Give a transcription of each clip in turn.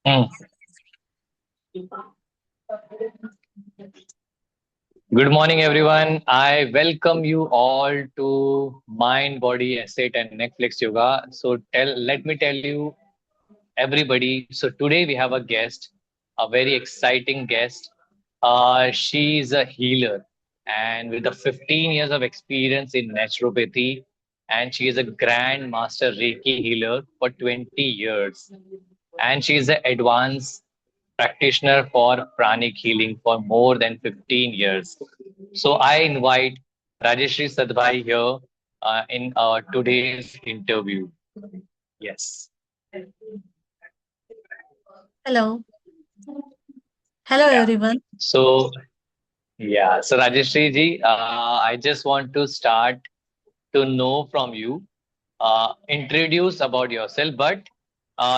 Hmm. Good morning, everyone. I welcome you all to Mind, Body, Asset, and Netflix Yoga. Let me tell you, everybody. So, today we have a guest, a very exciting guest. She's a healer and with a 15 years of experience in naturopathy, and she is a Grand Master Reiki healer for 20 years. And she is an advanced practitioner for pranic healing for more than 15 years. So I invite Rajeshri Sadbhai here in today's interview. Yes. Hello. Hello, Yeah. everyone. So so Rajeshri ji, I just want to start to know from you. Introduce about yourself, but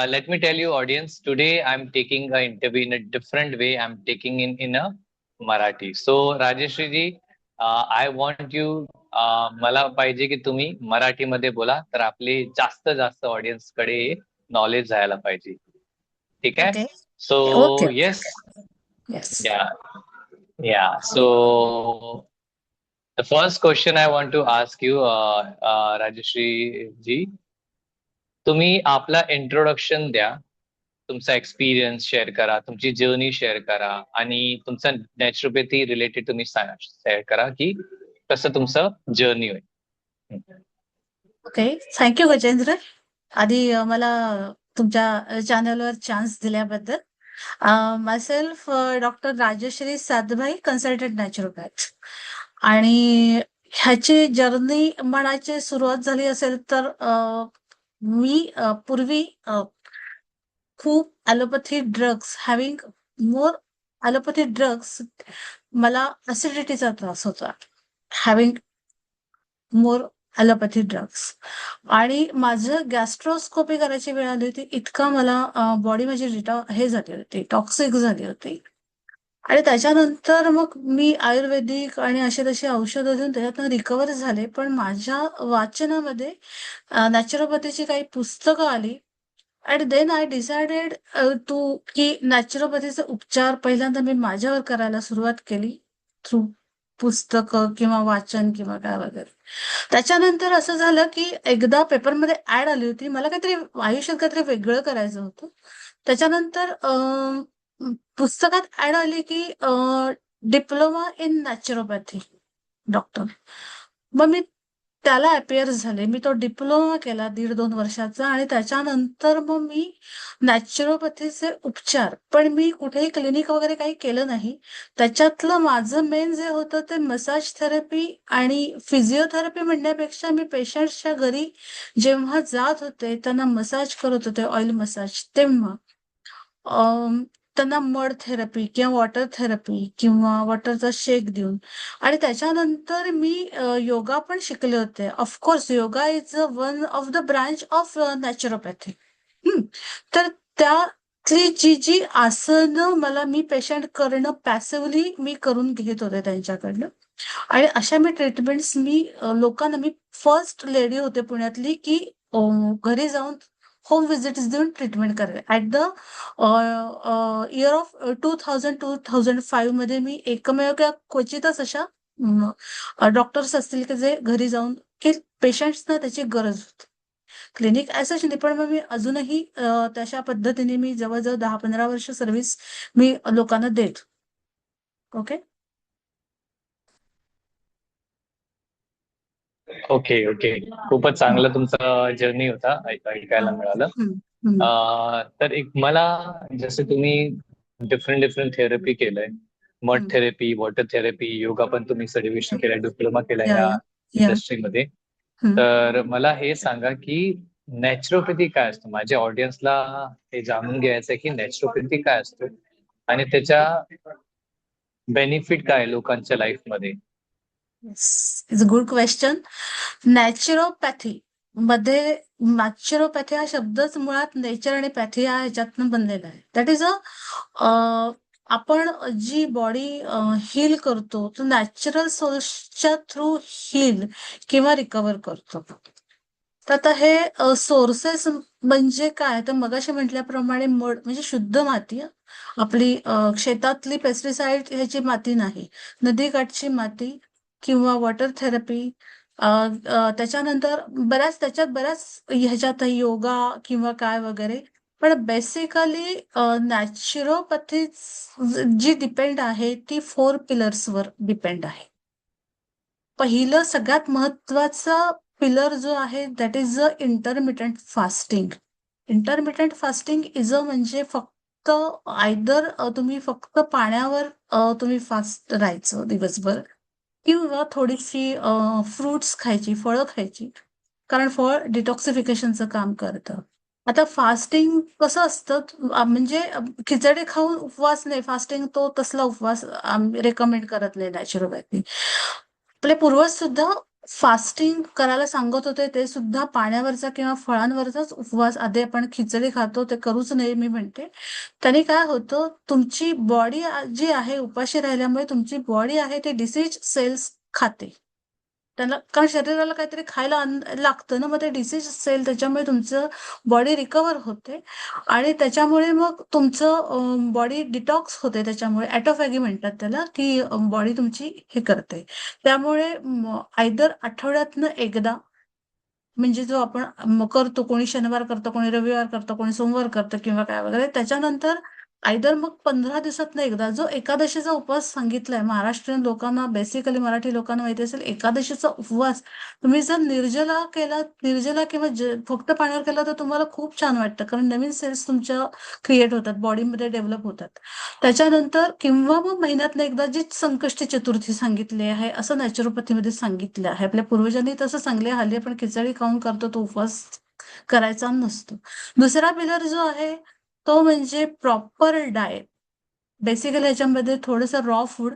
let me tell you, audience, today I'm taking an interview in a different way. I'm taking in a Marathi. So, Rajeshri ji, I want you, मला पाहिजे की तुम्ही मराठीमध्ये बोला तर आपले जास्त जास्त ऑडियन्स कडे नॉलेज जायला पाहिजे. ठीक आहे? Okay. So Okay. Yes, Yes. या या so the first question I want to ask you, Rajeshri ji, तुम्ही आपला इंट्रोडक्शन द्या. तुमचा एक्सपिरियन्स शेअर करा, तुमची जर्नी शेअर करा आणि तुमचा नॅचरोपॅथी रिलेटेड तुम्ही शेअर करा की कसं तुमचं जर्नी होईल. ओके. थँक्यू गजेंद्र. आधी मला तुमच्या चॅनलवर चान्स दिल्याबद्दल. Myself doctor Rajshree Satbhai, consultant naturopath. आणि ह्याची जर्नी म्हणायची सुरुवात झाली असेल तर मी पूर्वी खूप allopathy drugs having more allopathy drugs मला ॲसिडिटीचा त्रास होता. हॅव्हिंग मोर ॲलोपॅथी ड्रग्स आणि माझं गॅस्ट्रोस्कोपी करायची वेळ आली होती. इतका मला बॉडी माझी हे झाली होती, टॉक्सिक झाली होती. आणि त्याच्यानंतर मग मी आयुर्वेदिक आणि अशी तशी औषधं देऊन त्याच्यातनं रिकव्हर झाले. पण माझ्या वाचनामध्ये नॅचरोपॅथीची काही पुस्तकं आली. अँड देन आय डिसाइडेड की नॅचरोपॅथीचे उपचार पहिल्यांदा मी माझ्यावर करायला सुरुवात केली थ्रू पुस्तकं किंवा वाचन किंवा काय वगैरे. त्याच्यानंतर असं झालं की एकदा पेपरमध्ये ऍड आली होती. मला काहीतरी आयुष्यात काहीतरी वेगळं करायचं होतं. त्याच्यानंतर पुस्तकात ऍड आली की डिप्लोमा इन नॅचरोपॅथी डॉक्टर. मग मी त्याला अपियर झाले. मी तो डिप्लोमा केला 1.5-2 वर्षाचा आणि त्याच्यानंतर मग मी नॅचरोपॅथीचे उपचार, पण मी कुठेही क्लिनिक वगैरे काही केलं नाही. त्याच्यातलं माझं मेन जे होतं ते मसाज थेरपी आणि फिजिओथेरपी म्हणण्यापेक्षा मी पेशंट्सच्या घरी जेव्हा जात होते, त्यांना मसाज करत होते, ऑइल मसाज. तेव्हा अं, त्यांना मड थेरपी किंवा वॉटर थेरपी किंवा वॉटरचा शेक देऊन आणि त्याच्यानंतर मी योगा पण शिकले होते. Of course yoga is one of the branch of naturopathy. तर त्यातली जी जी आसनं मी पेशंट करणं पॅसिव्हली मी करून घेत होते त्यांच्याकडनं. आणि अशा लोकांना मी फर्स्ट लेडी होते पुण्यातली की घरी जाऊन होम व्हिजिट्स देऊन ट्रीटमेंट करायला. ॲट द इयर ऑफ 2000-2005 मध्ये मी एकमेव किंवा क्वचितच अशा डॉक्टर्स असतील की जे घरी जाऊन की पेशंट्सना त्याची गरज होती. क्लिनिक ॲज नाही, पण मग मी अजूनही तशा पद्धतीने मी जवळजवळ 10-15 वर्ष सर्व्हिस मी लोकांना देत. ओके. ओके ओके, खूपच चांगलं तुमचं जर्नी होता ऐकायला मिळालं. तर एक मला, जसं तुम्ही डिफरंट डिफरंट थेरपी केलंय, mud therapy, water therapy, yoga पण तुम्ही सर्टिफिकेशन केलंय, डिप्लोमा केलाय या या या या इंडस्ट्रीमध्ये. तर मला हे सांगा की नॅचरोपॅथी काय असतं, माझ्या ऑडियन्सला हे जाणून घ्यायचं आहे की नॅचरोपॅथी काय असतो आणि त्याच्या बेनिफिट काय आहे लोकांच्या लाईफमध्ये. Yes, it's a good question. Naturopathy मध्ये नॅचरोपॅथी हा शब्दच मुळात नेचर आणि पॅथी या ह्याच्यातनं बनलेला आहे. दॅट इज आपण जी बॉडी हील करतो तो नॅचरल सोर्सच्या थ्रू हील किंवा रिकवर करतो. तर आता हे सोर्सेस म्हणजे काय, तर मगाशी म्हटल्याप्रमाणे मड म्हणजे शुद्ध माती हं. आपली शेतातली पेस्टिसाइड ह्याची माती नाही. नदीकाठची माती किंवा वॉटर थेरपी, त्याच्यानंतर त्याच्यात बऱ्याच ह्याच्यात योगा किंवा काय वगैरे. पण बेसिकली नॅचरोपॅथी जी डिपेंड आहे ती 4 पिलर्सवर डिपेंड आहे. पहिलं सगळ्यात महत्वाचं पिलर जो आहे that is a intermittent fasting. Intermittent fasting is a म्हणजे फक्त आयदर तुम्ही फक्त पाण्यावर तुम्ही फास्ट राहायचं दिवसभर किंवा थोडीशी फ्रुट्स खायची, फळं खायची. कारण फळ डिटॉक्सिफिकेशनचं काम करतं. आता फास्टिंग कसं असतं, म्हणजे खिचडी खाऊन उपवास नाही, फास्टिंग तो तसला उपवास रेकमेंड करत नाही नॅचरोपॅथी. आपले पूर्वज सुद्धा फास्टिंग करायला सांगत होते, ते सुद्धा पाण्यावरचा किंवा फळांवरचाच उपवास. आधी आपण खिचडी खातो ते करूच नये मी म्हणते. त्याने काय होतं, तुमची बॉडी जी आहे उपाशी राहिल्यामुळे तुमची बॉडी आहे ते डिसीज सेल्स खाते. त्याला कारण शरीराला काहीतरी खायला लागतं ना, मग ते डिसीज सेल त्याच्यामुळे तुमचं बॉडी रिकवर होते आणि त्याच्यामुळे मग तुमचं बॉडी डिटॉक्स होते. त्याच्यामुळे ॲटोफॅगी म्हणतात त्याला, की बॉडी तुमची हे करते. त्यामुळे आयदर आठवड्यातनं एकदा म्हणजे जो आपण करतो, कोणी शनिवार करतं, कोणी रविवार करतं, कोणी सोमवार करतं किंवा काय वगैरे. त्याच्यानंतर आयदर मग 15 दिवसातनं एकदा जो एकादशीचा उपवास सांगितलाय महाराष्ट्रीयन लोकांना, बेसिकली मराठी लोकांना माहिती असेल, एकादशीचा उपवास तुम्ही जर निर्जला किंवा फक्त पाण्यावर केला तर तुम्हाला खूप छान वाटतं, कारण नवीन सेल्स तुमच्या क्रिएट होतात, बॉडीमध्ये डेव्हलप होतात. त्याच्यानंतर किंवा मग महिन्यातनं एकदा जी संकष्टी चतुर्थी सांगितली आहे असं नॅचरोपॅथीमध्ये सांगितलं आहे. आपल्या पूर्वजांनी तसं सांगले. हल्ली आपण खिचडी खाऊन करतो तो उपवास करायचा नसतो. दुसरा पिलर जो आहे तो म्हणजे प्रॉपर डाएट. बेसिकली ह्याच्यामध्ये थोडंसं raw food,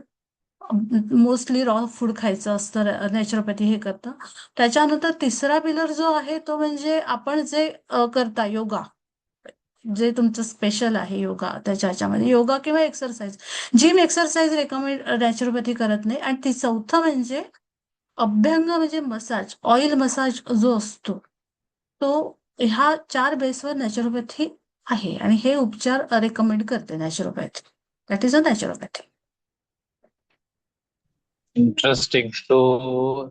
mostly raw food खायचं असतं, नॅचरोपॅथी हे करतं. त्याच्यानंतर तिसरा पिलर जो आहे तो म्हणजे आपण जे करता योगा, जे तुमचं स्पेशल आहे योगा, त्याच्या ह्याच्यामध्ये योगा किंवा exercise. Gym exercise recommend naturopathy करत नाही. आणि ती चौथं म्हणजे अभ्यंग म्हणजे मसाज, ऑइल मसाज जो असतो तो. ह्या 4 बेसवर नॅचरोपॅथी आहे आणि हे उपचार रेकमेंड करते naturopathy. That is a naturopathy. Interesting. So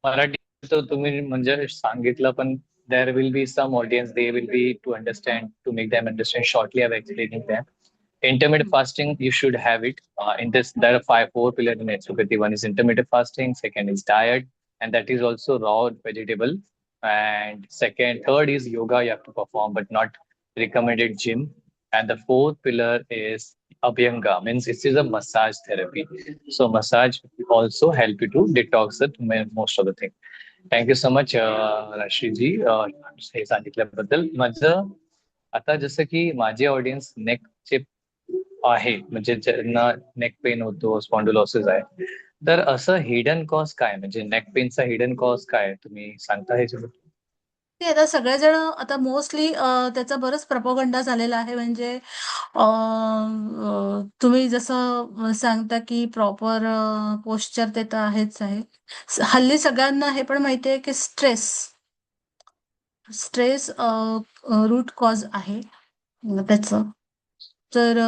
Marathi तर तुम्ही म्हणजे सांगितलं, पण there will be some audience, they will be to understand, to make them understand shortly. I'm explaining them. Intermittent fasting, you should have it. In this, there are four pillars in naturopathy. One is intermittent fasting, second is diet, and that is also raw vegetable. And third is yoga you have to perform, but not recommended gym. And the fourth pillar is Abhyanga, means this is a massage therapy. So massage also help you to detox it most of the thing. Thank you so much Rashiji, हे सांगितल्याबद्दल. माझं आता जसं की माझे audience नेकचे आहे, म्हणजे ज्यांना नेक पेन होतो, स्पॉन्डिलोसिस आहे, तर असं हिडन कॉज काय, म्हणजे नेक पेनचा हिडन कॉज काय तुम्ही सांगता ह्याच्याबद्दल? ते आता सगळेजण आता मोस्टली त्याचा बरंच प्रपोगंडा झालेला आहे. म्हणजे तुम्ही जसं सांगता की प्रॉपर पोश्चर ते तर आहेच आहे. हल्ली सगळ्यांना हे पण माहिती आहे की स्ट्रेस स्ट्रेस रूट कॉज आहे त्याचं. तर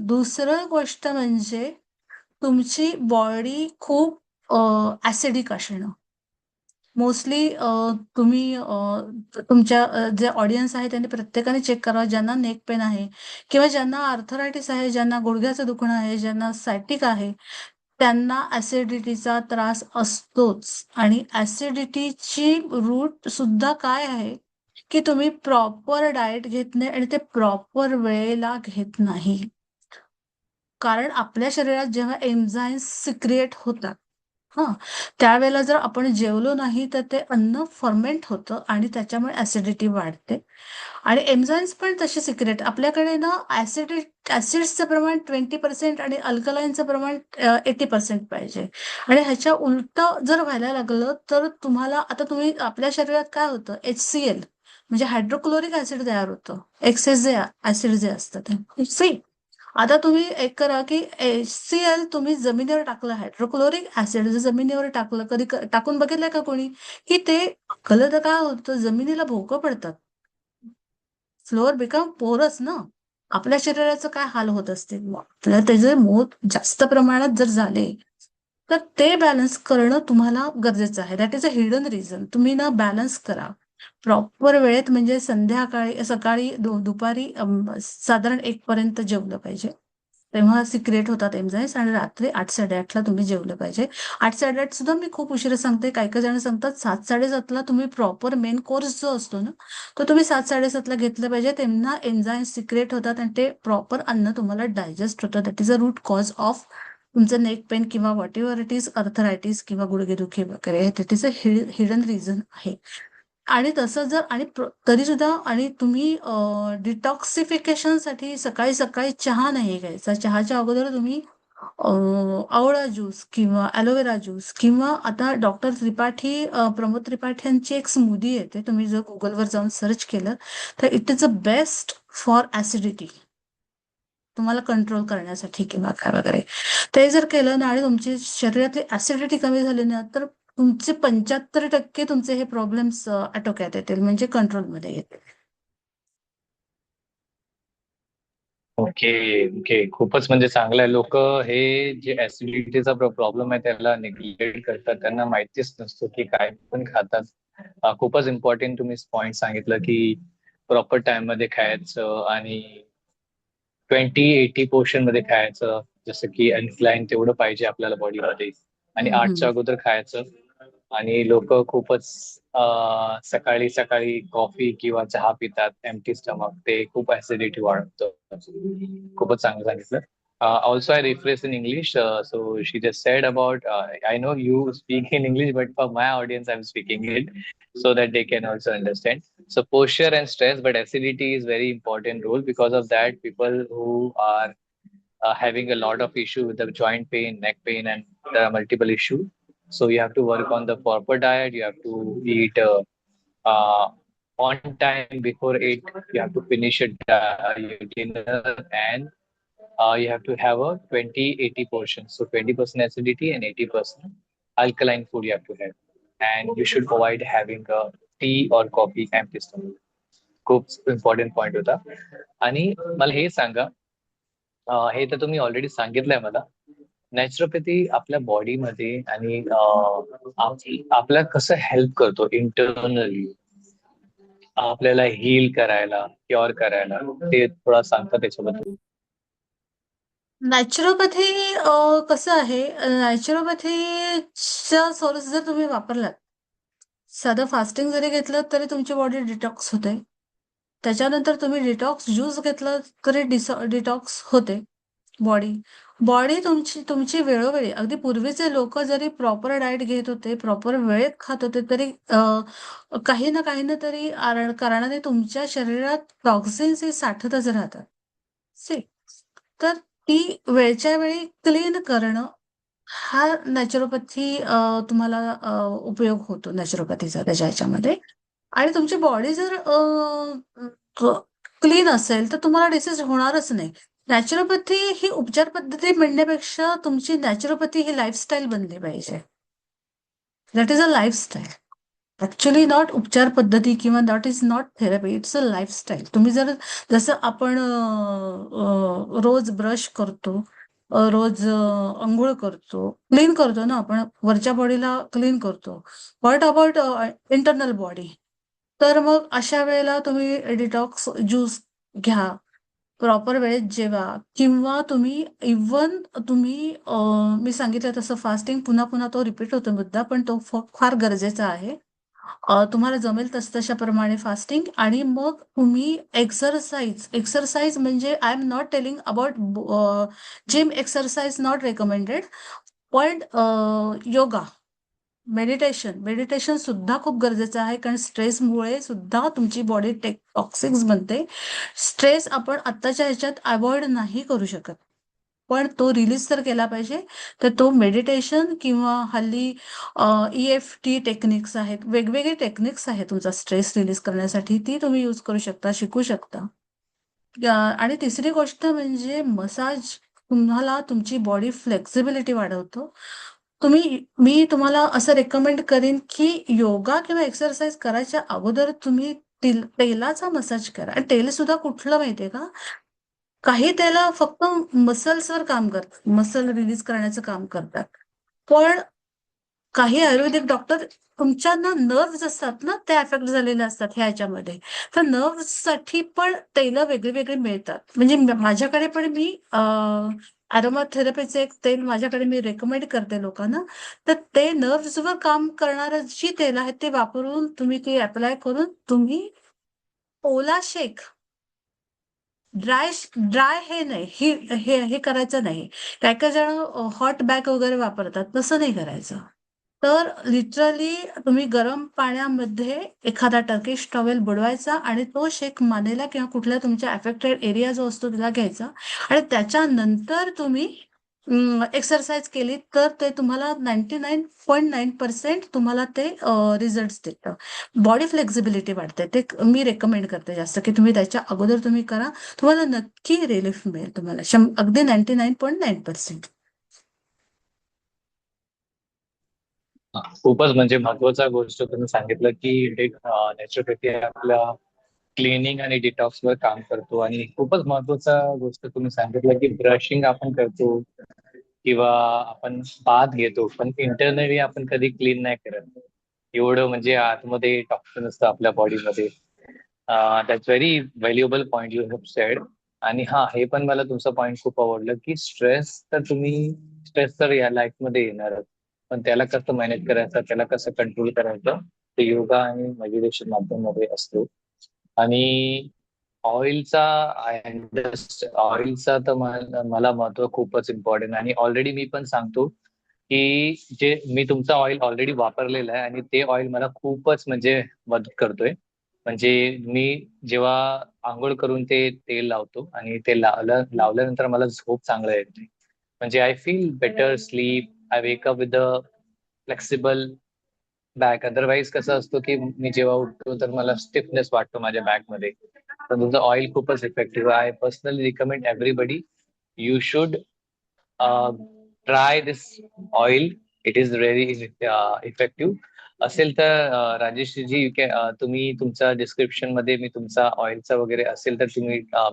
दुसरं गोष्ट म्हणजे तुमची बॉडी खूप ॲसिडिक असणं. मोस्टली तुम्ही तुमच्या जे ऑडियन्स आहे त्यांनी प्रत्येकाने चेक करावं, ज्यांना नेक पेन आहे किंवा ज्यांना आर्थरायटिस आहे, ज्यांना गुडघ्याचं दुखणं आहे, ज्यांना सायटिक आहे, त्यांना ॲसिडिटीचा त्रास असतोच. आणि ॲसिडिटीची रूट सुद्धा काय आहे की तुम्ही प्रॉपर डाएट घेत नाही आणि ते प्रॉपर वेळेला घेत नाही. कारण आपल्या शरीरात जेव्हा एन्झाईम्स सिक्रिएट होतात, हां, त्यावेळेला जर आपण जेवलो नाही तर ते अन्न फर्मेंट होतं आणि त्याच्यामुळे ॲसिडिटी वाढते. आणि एन्झाईम्स पण तसे सिक्रेट आपल्याकडे ना, ॲसिड्सचं प्रमाण 20% आणि अल्कलाईनचं प्रमाण 80% पाहिजे. आणि ह्याच्या उलटं जर व्हायला लागलं तर तुम्हाला आता तुम्ही आपल्या शरीरात काय होतं, HCl म्हणजे हायड्रोक्लोरिक ॲसिड तयार होतं. एक्सेस जे ॲसिड जे असतं ते सेम. आता तुम्ही एक करा की HCl तुम्ही जमिनीवर टाकलं, हायड्रोक्लोरिक ऍसिड जर जमिनीवर टाकलं, कधी टाकून बघितलंय का कोणी? की ते टाकलं तर काय होतं, जमिनीला भोकं पडतात. फ्लोअर बिकम पोरस ना. आपल्या शरीराचं काय हाल होत असतील मग, तर त्याचे मोठ जास्त प्रमाणात जर झाले तर ते बॅलन्स करणं तुम्हाला गरजेचं आहे. That is a hidden reason. तुम्ही ना बॅलन्स करा प्रॉपर वेळेत, म्हणजे संध्याकाळी, सकाळी, दुपारी साधारण 1 पर्यंत जेवलं पाहिजे. तेव्हा सिक्रेट होतात एन्झाईम्स, आणि रात्री 8-8:30ला तुम्ही जेवलं पाहिजे. 8-8:30 सुद्धा मी खूप उशिरा सांगते. काही काही जण सांगतात 7-7:30ला तुम्ही प्रॉपर मेन कोर्स जो असतो ना, तो तुम्ही 7-7:30ला घेतलं पाहिजे. त्यांना एन्झाईम्स सिक्रेट होतात आणि ते प्रॉपर अन्न तुम्हाला डायजेस्ट होतं. That is a route cause of तुमचं नेक पेन किंवा what ever it is, arthritis किंवा गुडघेदुखी वगैरे. That is a hidden reason आहे. आणि तसं जर, आणि तरी सुद्धा, आणि तुम्ही डिटॉक्सिफिकेशनसाठी सकाळी सकाळी चहा नाही घ्यायचा. चहाच्या अगोदर तुम्ही आवळा ज्यूस किंवा ॲलोवेरा ज्यूस, किंवा आता डॉक्टर त्रिपाठी, प्रमोद त्रिपाठी यांची एक स्मूदी येते. तुम्ही जर गुगलवर जाऊन सर्च केलं तर it is a best for acidity, तुम्हाला कंट्रोल करण्यासाठी किंवा काय वगैरे. ते जर केलं ना आणि तुमची शरीरातली ऍसिडिटी कमी झाली ना, तर तुमचे 75% तुमचे हे प्रॉब्लेम्स आटोक्यात येतील, म्हणजे कंट्रोलमध्ये येतील. ओके. ओके. खूपच म्हणजे चांगलं आहे. लोक हे जे ऍसिडिटीचा प्रॉब्लेम आहे त्याला निग्लेक्ट करतात. त्यांना माहितीच नसतो की काय पण खातात. खूपच इम्पॉर्टंट तुम्ही पॉइंट सांगितलं की प्रॉपर टाइम मध्ये खायचं आणि 20-80 पोर्शन मध्ये खायचं, जसं की अल्कलाईन तेवढं पाहिजे आपल्याला बॉडीमध्ये, आणि हम्म, 8च्या अगोदर खायचं. आणि लोक खूपच सकाळी सकाळी कॉफी किंवा चहा पितात एम्प्टी स्टमक, ते खूप ऍसिडिटी वाढतं. खूपच चांगलं सांगितलं. Also, I rephrase in English. So she just said about, I know you speak in English, but for my audience, I'm speaking it so that they can also understand. So posture and stress, but acidity is very important role. Because of that, people who are having a lot of issue with the joint pain, neck pain, and there are multiple issues. So you have to work on the proper diet. You have to eat uh, on time before 8. You have to finish your dinner, and you have to have a 20-80 portion. So 20% acidity and 80% alkaline food you have to have. And you should avoid having a tea or coffee empty stomach. खूप important point होता. आणि मला हे सांगा, हे तर तुम्ही already सांगितलंय मला, नॅचरोपॅथी आपल्या बॉडीमध्ये आणि आपल्याला कसं हेल्प करतो इंटरनली आपल्याला हील करायला, क्युअर करायला, ते थोडा सांगता त्याच्याबद्दल? नॅचरोपॅथी कसं आहे, नॅचरोपॅथीचा सोर्स जर तुम्ही वापरलात, साधं फास्टिंग जरी घेतलं तरी तुमची बॉडी डिटॉक्स होते. त्याच्यानंतर तुम्ही डिटॉक्स ज्यूस घेतलं तरी डिटॉक्स होते बॉडी. बॉडी तुमची तुमची वेळोवेळी, अगदी पूर्वीचे लोक जरी प्रॉपर डाएट घेत होते, प्रॉपर वेळेत खात होते, तरी काही ना काही ना तरी कारणाने तुमच्या शरीरात टॉक्सिन्स हे साठतच राहतात. सी, तर ती वेळच्या वेळी क्लीन करणं, हा नॅचरोपॅथी तुम्हाला उपयोग होतो नॅचरोपॅथीचा त्याच्या ह्याच्यामध्ये. आणि तुमची बॉडी जर क्लीन असेल तर तुम्हाला डिसीज होणारच नाही. नॅचरोपॅथी ही उपचार पद्धती म्हणण्यापेक्षा तुमची नॅचरोपॅथी ही लाईफस्टाईल बनली पाहिजे. That is a lifestyle. Actually not उपचार पद्धती किंवा that is not therapy, it's a lifestyle. तुम्ही जर, जसं आपण रोज ब्रश करतो, रोज अंघोळ करतो, क्लीन करतो ना आपण, वरच्या बॉडीला क्लीन करतो. What about internal body? तर मग अशा वेळेला तुम्ही डिटॉक्स ज्यूस घ्या, प्रॉपर वेळेत जेवा, किंवा तुम्ही इव्हन तुम्ही मी सांगितलं तसं फास्टिंग, पुन्हा पुन्हा तो रिपीट होतो मुद्दा, पण तो फार गरजेचा आहे. तुम्हाला जमेल तशाप्रमाणे फास्टिंग. आणि मग तुम्ही एक्सरसाइज, एक्सरसाइज म्हणजे I am not telling about gym exercise, not recommended, पण योगा, मेडिटेशन, मेडिटेशन सुद्धा खूप गरजेचं आहे. कारण स्ट्रेसमुळे सुद्धा तुमची बॉडी टॉक्सिक्स बनते. स्ट्रेस आपण आत्ताच्या ह्याच्यात अवॉइड नाही करू शकत, पण तो रिलीज तर केला पाहिजे. तर तो मेडिटेशन, किंवा हल्ली EFT टेक्निक्स आहेत, वेगवेगळे टेक्निक्स आहेत तुमचा स्ट्रेस रिलीज करण्यासाठी, ती तुम्ही यूज करू शकता, शिकू शकता. आणि तिसरी गोष्ट म्हणजे मसाज तुम्हाला तुमची बॉडी फ्लेक्सिबिलिटी वाढवतो. मी तुम्हाला असं रेकमेंड करीन की योगा किंवा एक्सरसाइज करायच्या अगोदर तुम्ही तेलाचा मसाज करा. आणि तेल सुद्धा कुठलं माहितीये का? काही तेल फक्त मसल्सवर काम करतात, मसल रिलीज करण्याचं काम करतात. पण काही आयुर्वेदिक डॉक्टर तुमच्या ना नर्व्हज असतात ना, ते अफेक्ट झालेले असतात ह्याच्यामध्ये. तर नर्व्हसाठी पण तेल वेगळी वेगळी मिळतात. म्हणजे माझ्याकडे पण मी अरोमा थेरपीचे एक तेल माझ्याकडे मी रेकमेंड करते लोकांना. तर ते नर्व्हजवर काम करणारं जी तेल आहेत ते वापरून तुम्ही ते अप्लाय करून तुम्ही ओला शेक, ड्राय ड्राय हे नाही, हे करायचं नाही. काही काही जण हॉट बॅग वगैरे वापरतात, तसं नाही करायचं. तर लिटरली तुम्ही गरम पाण्यामध्ये एखादा टर्किश टॉवेल बुडवायचा आणि तो शेक मानेला किंवा कुठल्या तुमच्या अफेक्टेड एरिया जो असतो तिला घ्यायचा आणि त्याच्यानंतर तुम्ही एक्सरसाइज केली तर ते तुम्हाला 99.9% तुम्हाला ते रिझल्ट देतं. बॉडी फ्लेक्झिबिलिटी वाढते. ते मी रेकमेंड करते जास्त की तुम्ही त्याच्या अगोदर तुम्ही करा. तुम्हाला नक्की रिलीफ मिळेल तुम्हाला अगदी 99.9%. खूपच म्हणजे महत्वाचा गोष्ट तुम्ही सांगितलं की नॅचरोपॅथी आपल्या क्लिनिंग आणि डिटॉक्स वर काम करतो. आणि खूपच महत्वाचा गोष्ट तुम्ही सांगितलं की ब्रशिंग आपण करतो किंवा आपण बाथ घेतो, पण इंटरनली आपण कधी क्लीन नाही करत. एवढं म्हणजे आतमध्ये टॉक्सिन असतं आपल्या बॉडीमध्ये. That's very valuable point you have sed. आणि हा, हे पण मला तुमचं पॉइंट खूप आवडलं की स्ट्रेस तर या लाईफ मध्ये येणारच, पण त्याला कसं मॅनेज करायचं, त्याला कसं कंट्रोल करायचं, ते योगा आणि मेडिटेशन माध्यमामध्ये असतो. आणि ऑइलचा ऑइलचा तर मला महत्व खूपच इम्पॉर्टंट. आणि ऑलरेडी मी पण सांगतो की जे मी तुमचा ऑइल ऑलरेडी वापरलेला आहे आणि ते ऑइल मला खूपच म्हणजे मदत करतोय. म्हणजे मी जेव्हा आंघोळ करून ते तेल लावतो आणि ते लावल्यानंतर मला झोप चांगलं येते. म्हणजे I feel better sleep, I wake up with flexible back. Otherwise कसं असतो की मी जेव्हा उठतो तर मला स्टिफनेस वाटतो माझ्या बॅक मध्ये. तर तुमचं ऑइल खूपच effective. I personally recommend everybody you should try this oil. It is very effective. असेल तर राजेशजी तुम्ही तुमच्या डिस्क्रिप्शन मध्ये मी तुमचा ऑइलचा वगैरे असेल तर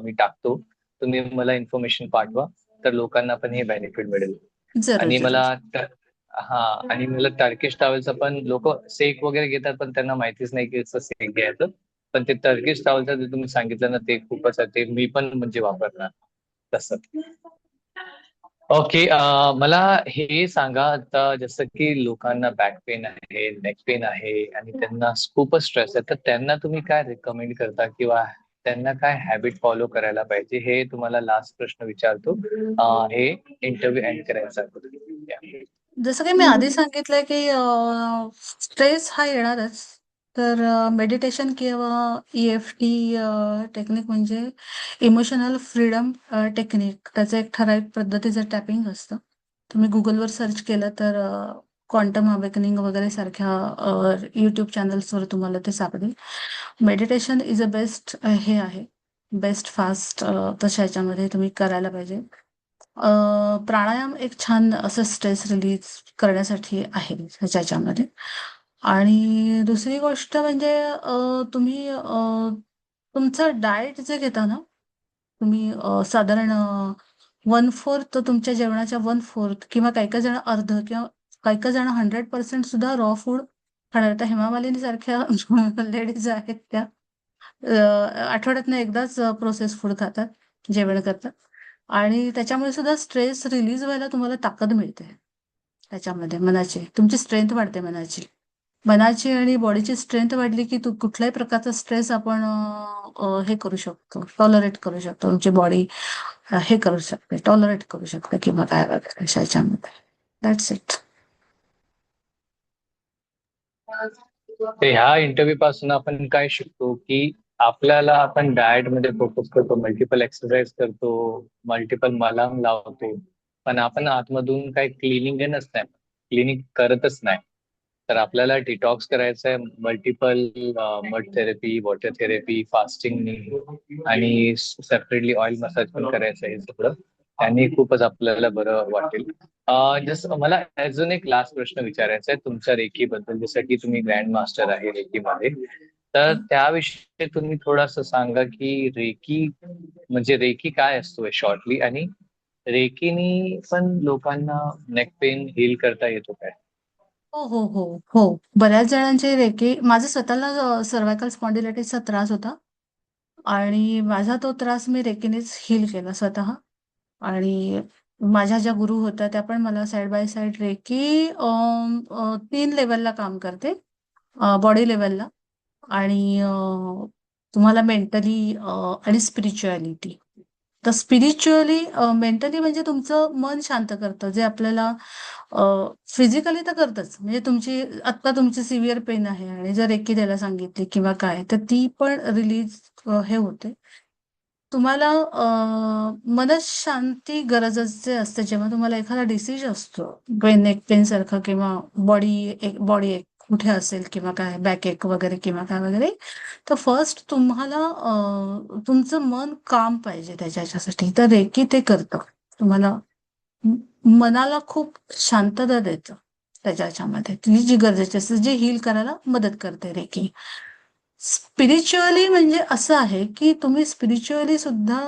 मी टाकतो. तुम्ही मला इन्फॉर्मेशन पाठवा, तर लोकांना पण हे बेनिफिट मिळेल. जरूर आणि जरूर. हा, आणि मला टर्किश टॉवेलचं पण लोक सेक वगैरे घेतात, पण त्यांना माहितीच नाही की असं सेक घ्यायचं. पण ते टर्किश टॉवेलचं जे तुम्ही सांगितलं ना, ते खूपच आहे. ते मी पण म्हणजे वापरणार तसं. ओके. मला हे सांगा आता, जसं की लोकांना बॅक पेन आहे, नेक पेन आहे आणि त्यांना खूपच स्ट्रेस आहे, तर त्यांना तुम्ही काय रिकमेंड करता किंवा त्यांना काय हॅबिट फॉलो करायला पाहिजे, हे तुम्हाला लास्ट प्रश्न विचारतो हे इंटरव्ह्यू एंड करायचा. Yeah. जसं काही मी आधी सांगितलंय की स्ट्रेस हा येणारच. तर मेडिटेशन किंवा EFT टेक्निक म्हणजे इमोशनल फ्रीडम टेक्निक, त्याचं एक ठराविक पद्धतीचं टॅपिंग असतं. तुम्ही गुगलवर सर्च केलं तर क्वांटम अवेकनिंग वगैरे सारख्या यूट्यूब चॅनल्सवर तुम्हाला ते सापडेल. मेडिटेशन इज अ बेस्ट हे आहे, बेस्ट फास्ट तशा ह्याच्यामध्ये तुम्ही करायला पाहिजे. प्राणायाम एक छान असं स्ट्रेस रिलीज करण्यासाठी आहे ह्याच्यामध्ये. आणि दुसरी गोष्ट म्हणजे तुम्ही तुमचं डाएट जे घेता ना, तुम्ही साधारण 1/4 तुमच्या जेवणाच्या 1/4 किंवा काही काही जण अर्ध किंवा काही काही जण 100% सुद्धा रॉ फूड खाणार. तर हेमा मालिनी सारख्या लेडीज आहेत त्या आठवड्यातनं एकदाच प्रोसेस फूड खातात, जेवण करतात. आणि त्याच्यामुळे सुद्धा स्ट्रेस रिलीज व्हायला तुम्हाला ताकद मिळते. त्याच्यामध्ये मनाची तुमची स्ट्रेंथ वाढते. मनाची आणि बॉडीची स्ट्रेंथ वाढली की कुठल्याही प्रकारचा स्ट्रेस आपण हे करू शकतो, टॉलरेट करू शकतो. तुमची बॉडी हे करू शकते, टॉलरेट करू शकते किंवा काय वगैरे अशा ह्याच्यामध्ये. That's it. तर ह्या इंटरव्ह्यू पासून आपण काय शिकतो की आपल्याला आपण डाएट मध्ये फोकस करतो, मल्टिपल एक्सरसाइज करतो, मल्टिपल मलम लावतो, पण आपण आतमधून काही क्लिनिंगच नाही, क्लिनिंग करतच नाही. तर आपल्याला डिटॉक्स करायचं आहे multiple mud therapy, water therapy, fasting आणि सेपरेटली ऑइल मसाज पण करायचं आहे. हे सगळं त्यांनी खूपच आपल्याला बरं वाटेल. जसं मला अजून एक लास्ट प्रश्न विचारायचा आहे तुमच्या रेकी बद्दल, जसं की तुम्ही ग्रँड मास्टर आहे रेकीमध्ये, तर त्याविषयी तुम्ही थोडंसं सांगा की रेकी म्हणजे रेकी काय असतो शॉर्टली, आणि रेकीनी पण लोकांना नेक पेन हील करता येतो काय? हो, हो, हो, हो. बऱ्याच जणांचे रेकी माझा स्वतःला सर्व्हायकल स्पॉन्डिलायटिसचा त्रास होता आणि माझा तो त्रास मी रेकीनेच हील केला स्वतः. आणि माझ्या ज्या गुरु होत्या त्या पण मला साइड बाय साइड रेकी 3 लेव्हलला काम करते. बॉडी लेव्हलला आणि तुम्हाला मेंटली आणि स्पिरिच्युअलिटी. तर स्पिरिच्युअली मेंटली म्हणजे तुमचं मन शांत करतं, जे आपल्याला फिजिकली तर करतच. म्हणजे आत्ता तुमची सिव्हिअर पेन आहे आणि जर रेकी द्यायला सांगितली किंवा काय, तर ती पण रिलीज हे होते. तुम्हाला मनःशांती गरजेचे असते जेव्हा तुम्हाला एखादा डिसीज असतो, नेक पेन सारखा किंवा बॉडी एक कुठे असेल किंवा काय बॅक एक वगैरे किंवा काय वगैरे. तर फर्स्ट तुम्हाला तुमचं मन काम पाहिजे त्याच्यासाठी. तर रेकी ते करतं. तुम्हाला मनाला खूप शांतता देतं त्याच्यामध्ये. ती जी गरजेची असते, जी हील करायला मदत करते रेकी. स्पिरिच्युअली म्हणजे असं आहे की तुम्ही स्पिरिच्युअली सुद्धा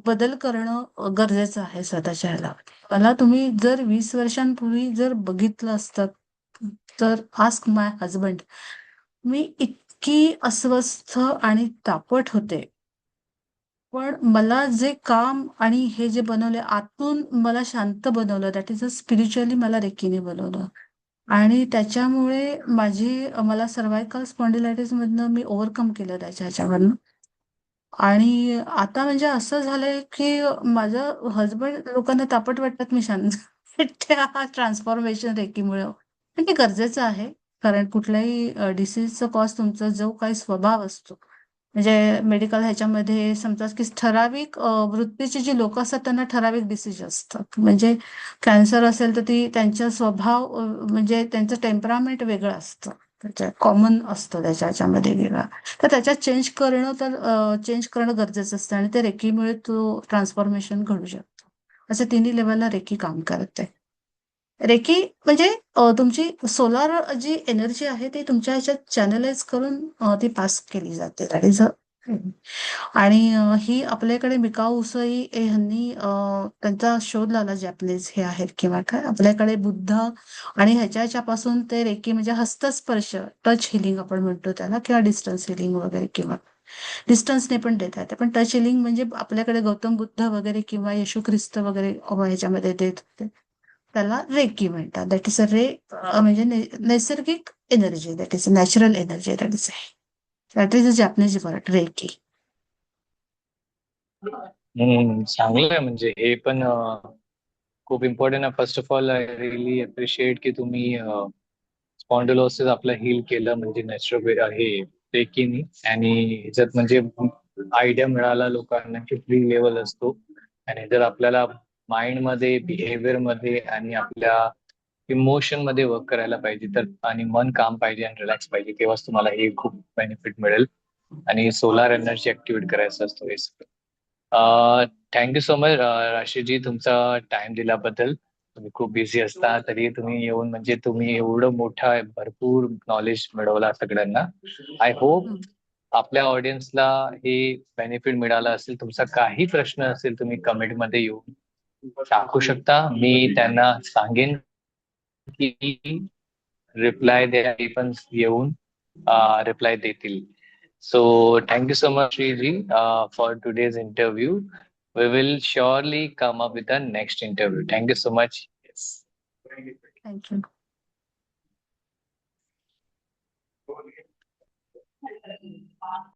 बदल करणं गरजेचं आहे स्वतःच्या ह्याला. मला तुम्ही जर 20 वर्षांपूर्वी जर बघितलं असतं, तर आस्क माय हजबंड. मी इतकी अस्वस्थ आणि तापट होते. पण मला जे काम आणि हे जे बनवले आतून मला शांत बनवलं, दॅट इज अ स्पिरिच्युअली मला रेकीने बनवलं. आणि त्याच्यामुळे मला सर्व्हायकल स्पॉन्डिलायटिस मधनं मी ओव्हरकम केलं त्याच्या ह्याच्यावरनं. आणि आता म्हणजे असं झालंय की माझं हसबंड लोकांना तापट वाटतात, मी शांत. त्या ट्रान्सफॉर्मेशन रेकीमुळे आणि ते गरजेचं आहे. कारण कुठल्याही डिसीजचा कॉज तुमचा जो काही स्वभाव असतो, म्हणजे मेडिकल ह्याच्यामध्ये समजा की ठराविक वृत्तीची जी लोक असतात त्यांना ठराविक डिसीज असतात. म्हणजे कॅन्सर असेल तर त्यांचा स्वभाव म्हणजे त्यांचं टेम्परामेंट वेगळं असतं, त्याच्या कॉमन असतं त्याच्या ह्याच्यामध्ये वेगळा. तर त्याच्यात चेंज करणं गरजेचं असतं आणि ते रेकीमुळे तो ट्रान्सफॉर्मेशन घडू शकतो. असे तिन्ही लेवलला रेकी काम करते. रेकी म्हणजे तुमची सोलार जी एनर्जी आहे ती तुमच्या ह्याच्यात चॅनलाइज करून ती पास केली जाते. दॅट इज अ. आणि ही आपल्याकडे मिकाऊ उसई ह्यांनी त्यांचा शोध लावला, जॅपनीज हे आहेत किंवा काय. आपल्याकडे बुद्ध आणि ह्याच्यापासून ते रेकी म्हणजे हस्तस्पर्श, टच हिलिंग आपण म्हणतो त्याला, किंवा डिस्टन्स हिलिंग वगैरे, किंवा डिस्टन्सने पण देता येते. पण टच हिलिंग म्हणजे आपल्याकडे गौतम बुद्ध वगैरे किंवा येशू ख्रिस्त वगैरे ह्याच्यामध्ये देत होते, त्याला रेकी म्हणतात. दॅट इज अ म्हणजे नैसर्गिक energy, that is natural energy, that is a Japanese word reiki. चांगलं आहे. म्हणजे हे पण खूप इम्पॉर्टंट आहे. First of all I really appreciate की तुम्ही स्पॉन्डिलोसिस आपलं हील केलं, म्हणजे नॅचरल हे रेकीनी. आणि ह्याच्यात म्हणजे आयडिया मिळाला लोकांना की 3 लेवल असतो. आणि जर आपल्याला माइंड मध्ये, बिहेवियर मध्ये आणि आपल्या इमोशन मध्ये वर्क करायला पाहिजे, तर आणि मन काम पाहिजे आणि रिलॅक्स पाहिजे, तेव्हाच तुम्हाला हे खूप बेनिफिट मिळेल. आणि सोलार एनर्जी ऍक्टिव्हेट करायचं असतो हे सगळं. थँक्यू सो मच राशीजी, तुमचा टाइम दिल्याबद्दल. तुम्ही खूप बिझी असता तरी तुम्ही येऊन म्हणजे तुम्ही एवढं मोठा भरपूर नॉलेज मिळवला सगळ्यांना. आय होप आपल्या ऑडियन्सला हे बेनिफिट मिळालं असेल. तुमचा काही प्रश्न असेल तुम्ही कमेंटमध्ये येऊन टाकू शकता. मी त्यांना सांगेन की रिप्लाय द्या, ते पण येऊन रिप्लाय देतील. So thank you so much, Sriji, for today's interview. We will surely come up with the next interview. Thank you so much. Yes. Thank you.